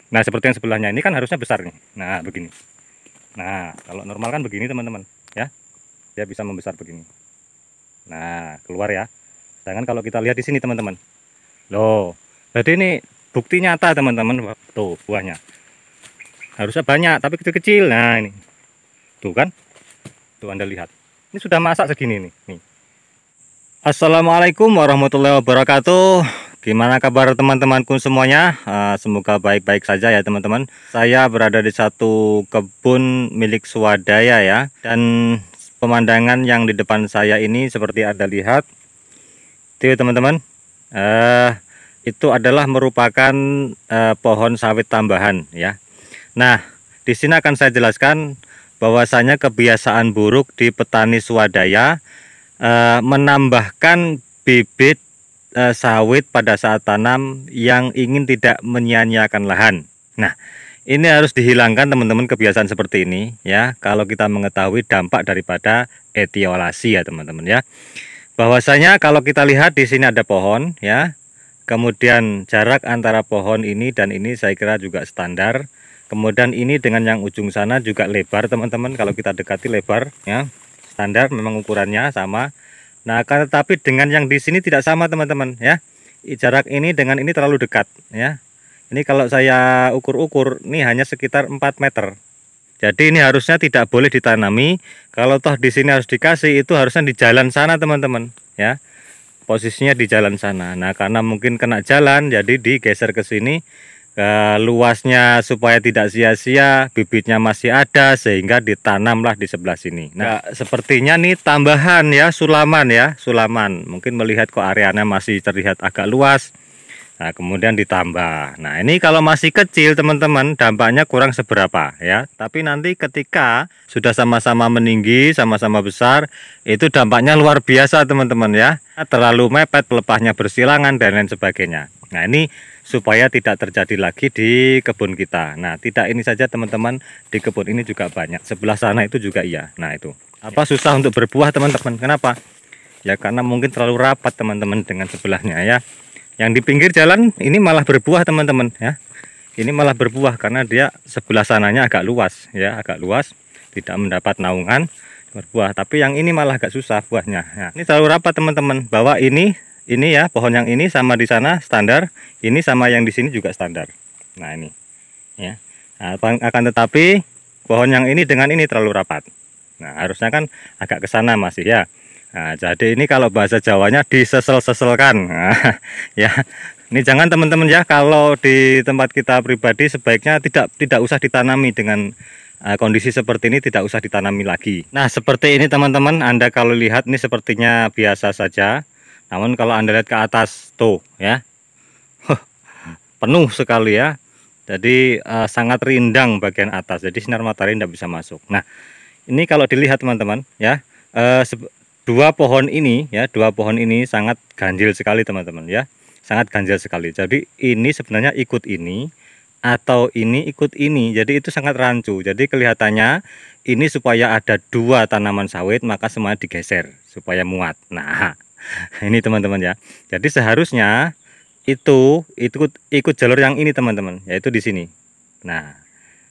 Nah, seperti yang sebelahnya ini kan harusnya besar nih. Nah, begini. Nah, kalau normal kan begini teman-teman, ya. Dia bisa membesar begini. Nah, keluar ya. Sedangkan kalau kita lihat di sini teman-teman. Loh, jadi ini bukti nyata teman-teman. Tuh, buahnya. Harusnya banyak, tapi kecil-kecil. Nah, ini. Tuh kan? Tuh Anda lihat. Ini sudah masak segini nih. Nih. Assalamualaikum warahmatullahi wabarakatuh. Gimana kabar teman-temanku semuanya? Semoga baik-baik saja ya teman-teman. Saya berada di satu kebun milik swadaya ya. Dan pemandangan yang di depan saya ini seperti Anda lihat. Itu teman-teman. Itu adalah merupakan pohon sawit tambahan ya. Nah, di sini akan saya jelaskan bahwasanya kebiasaan buruk di petani swadaya menambahkan bibit sawit pada saat tanam yang ingin tidak menyia-nyiakan lahan. Nah, ini harus dihilangkan teman-teman kebiasaan seperti ini ya. Kalau kita mengetahui dampak daripada etiolasi ya teman-teman ya. Bahwasanya kalau kita lihat di sini ada pohon ya. Kemudian jarak antara pohon ini dan ini saya kira juga standar. Kemudian ini dengan yang ujung sana juga lebar teman-teman. Kalau kita dekati lebar ya. Standar memang ukurannya sama. Nah, tetapi dengan yang di sini tidak sama teman-teman ya. Jarak ini dengan ini terlalu dekat ya. Ini kalau saya ukur-ukur ini hanya sekitar 4 meter. Jadi ini harusnya tidak boleh ditanami. Kalau toh di sini harus dikasih, itu harusnya di jalan sana teman-teman ya. Posisinya di jalan sana. Nah, karena mungkin kena jalan jadi digeser ke sini. Luasnya supaya tidak sia-sia, bibitnya masih ada sehingga ditanamlah di sebelah sini. Nah, sepertinya nih tambahan ya, sulaman ya, sulaman. Mungkin melihat kok areanya masih terlihat agak luas. Nah, kemudian ditambah. Nah, ini kalau masih kecil teman-teman, dampaknya kurang seberapa ya. Tapi nanti ketika sudah sama-sama meninggi, sama-sama besar, itu dampaknya luar biasa teman-teman ya. Terlalu mepet, pelepahnya bersilangan dan lain sebagainya. Nah, ini supaya tidak terjadi lagi di kebun kita. Nah, tidak ini saja teman-teman, di kebun ini juga banyak. Sebelah sana itu juga iya. Nah, itu. Apa susah untuk berbuah teman-teman? Kenapa? Ya karena mungkin terlalu rapat teman-teman dengan sebelahnya ya. Yang di pinggir jalan ini malah berbuah teman-teman ya. Ini malah berbuah karena dia sebelah sananya agak luas ya, agak luas, tidak mendapat naungan berbuah. Tapi yang ini malah agak susah buahnya. Nah, ini terlalu rapat teman-teman. Bahwa ini ya pohon yang ini sama di sana standar, ini sama yang di sini juga standar. Nah, ini ya. Nah, akan tetapi pohon yang ini dengan ini terlalu rapat. Nah, harusnya kan agak ke sana masih ya. Nah, jadi ini kalau bahasa Jawanya disesel-seselkan. Nah, ya. Ini jangan teman-teman ya, kalau di tempat kita pribadi sebaiknya tidak usah ditanami dengan kondisi seperti ini, tidak usah ditanami lagi. Nah, seperti ini teman-teman, Anda kalau lihat ini sepertinya biasa saja. Namun kalau Anda lihat ke atas tuh ya, penuh sekali ya. Jadi sangat rindang bagian atas. Jadi sinar matahari tidak bisa masuk. Nah, ini kalau dilihat teman-teman ya, dua pohon ini ya, dua pohon ini sangat ganjil sekali teman-teman ya. Sangat ganjil sekali. Jadi ini sebenarnya ikut ini atau ini ikut ini. Jadi itu sangat rancu. Jadi kelihatannya ini supaya ada dua tanaman sawit maka semuanya digeser supaya muat. Nah, ini teman-teman ya. Jadi seharusnya itu ikut jalur yang ini teman-teman, yaitu di sini. Nah,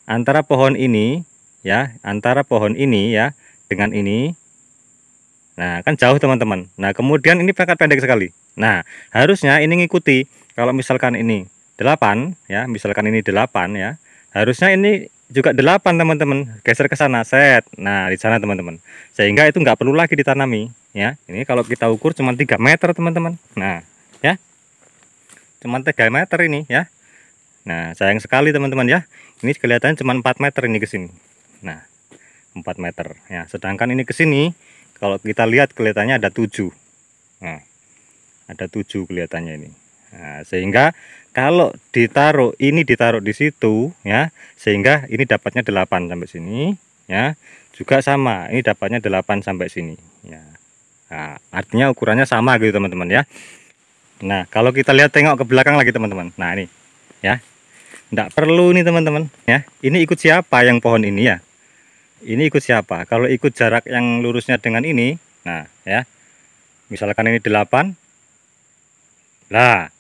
antara pohon ini ya, antara pohon ini ya dengan ini. Nah, kan jauh teman-teman. Nah, kemudian ini pangkat pendek sekali. Nah, harusnya ini ngikuti. Kalau misalkan ini 8 ya, misalkan ini 8 ya, harusnya ini juga 8 teman-teman. Geser ke sana, set. Nah, di sana teman-teman. Sehingga itu nggak perlu lagi ditanami ya. Ini kalau kita ukur cuma 3 meter teman-teman. Nah, ya. Cuma 3 meter ini ya. Nah, sayang sekali teman-teman ya. Ini kelihatannya cuma 4 meter ini ke sini. Nah, 4 meter ya. Sedangkan ini ke sini kalau kita lihat kelihatannya ada 7. Nah, ada 7 kelihatannya ini. Nah, sehingga kalau ditaruh di situ ya, sehingga ini dapatnya 8 sampai sini ya. Juga sama, ini dapatnya 8 sampai sini ya. Nah, artinya ukurannya sama gitu teman-teman ya. Nah, kalau kita lihat tengok ke belakang lagi teman-teman. Nah, ini ya. Enggak perlu nih teman-teman ya. Ini ikut siapa yang pohon ini ya? Ini ikut siapa? Kalau ikut jarak yang lurusnya dengan ini, nah ya, misalkan ini 8, lah,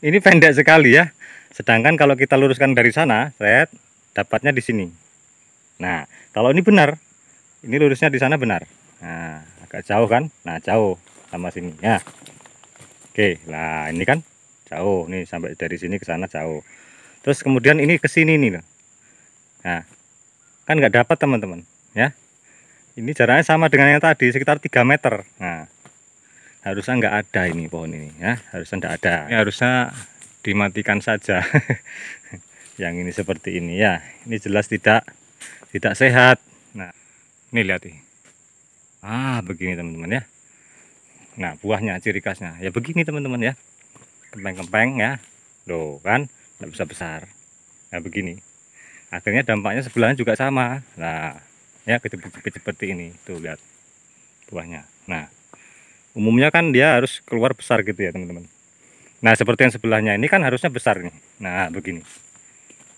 ini pendek sekali ya. Sedangkan kalau kita luruskan dari sana, set, dapatnya di sini. Nah, kalau ini benar, ini lurusnya di sana benar. Nah, agak jauh kan? Nah, jauh sama sini ya. Oke, nah ini kan jauh nih, sampai dari sini ke sana jauh. Terus kemudian ini ke sini nih loh. Nah, kan nggak dapat teman-teman ya. Ini jaraknya sama dengan yang tadi, sekitar 3 meter. Nah, harusnya nggak ada ini pohon ini ya, harusnya nggak ada. Ini harusnya dimatikan saja. Yang ini seperti ini ya, ini jelas tidak sehat. Nah, ini lihat nih. Begini teman-teman ya. Nah, buahnya ciri khasnya ya begini teman-teman ya, kempeng-kempeng ya, loh kan nggak bisa besar. Nah begini, akhirnya dampaknya sebelahnya juga sama. Nah ya, kejepit-jepit seperti ini tuh, lihat buahnya. Nah, umumnya kan dia harus keluar besar gitu ya teman-teman. Nah, seperti yang sebelahnya ini kan harusnya besar nih. Nah begini.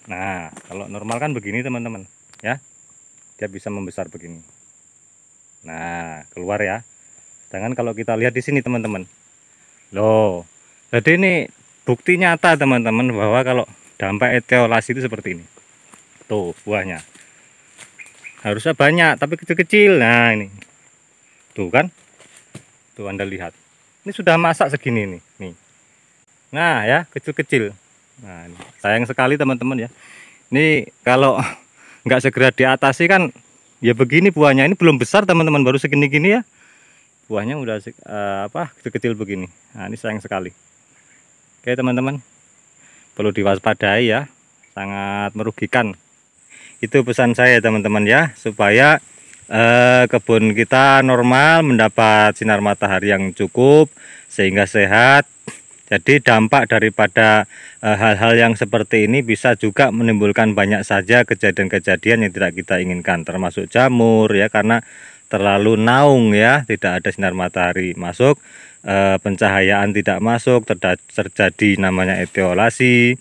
Nah, kalau normal kan begini teman-teman ya, dia bisa membesar begini. Nah, keluar ya. Sedangkan kalau kita lihat di sini teman-teman, loh, jadi ini bukti nyata teman-teman bahwa kalau dampak etiolasi itu seperti ini. Tuh buahnya harusnya banyak tapi kecil-kecil. Nah ini tuh kan, tuh Anda lihat, ini sudah masak segini nih. Nah ya, kecil-kecil. Nah ini sayang sekali teman-teman ya, ini kalau nggak segera diatasi kan ya begini buahnya. Ini belum besar teman-teman, baru segini-gini ya buahnya udah kecil-kecil begini. Nah ini sayang sekali. Oke teman-teman, perlu diwaspadai ya, sangat merugikan. Itu pesan saya teman-teman ya, supaya kebun kita normal, mendapat sinar matahari yang cukup sehingga sehat. Jadi dampak daripada hal-hal yang seperti ini bisa juga menimbulkan banyak saja kejadian-kejadian yang tidak kita inginkan, termasuk jamur ya, karena terlalu naung ya, tidak ada sinar matahari masuk, pencahayaan tidak masuk, terjadi namanya etiolasi.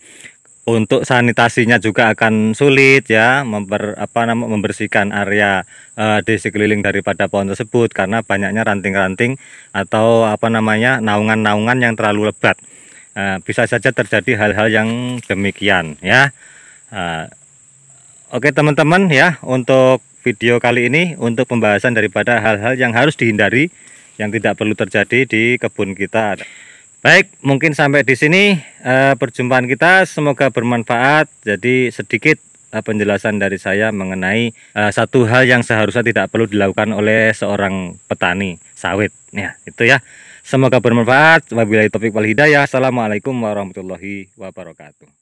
Untuk sanitasinya juga akan sulit ya, membersihkan area di sekeliling daripada pohon tersebut karena banyaknya ranting-ranting atau naungan-naungan yang terlalu lebat. Bisa saja terjadi hal-hal yang demikian ya. Oke teman-teman ya, untuk video kali ini untuk pembahasan daripada hal-hal yang harus dihindari, yang tidak perlu terjadi di kebun kita. Baik, mungkin sampai di sini perjumpaan kita, semoga bermanfaat. Jadi sedikit penjelasan dari saya mengenai satu hal yang seharusnya tidak perlu dilakukan oleh seorang petani sawit. Ya, itu ya. Semoga bermanfaat. Wabillahi taufiq wal hidayah. Assalamualaikum warahmatullahi wabarakatuh.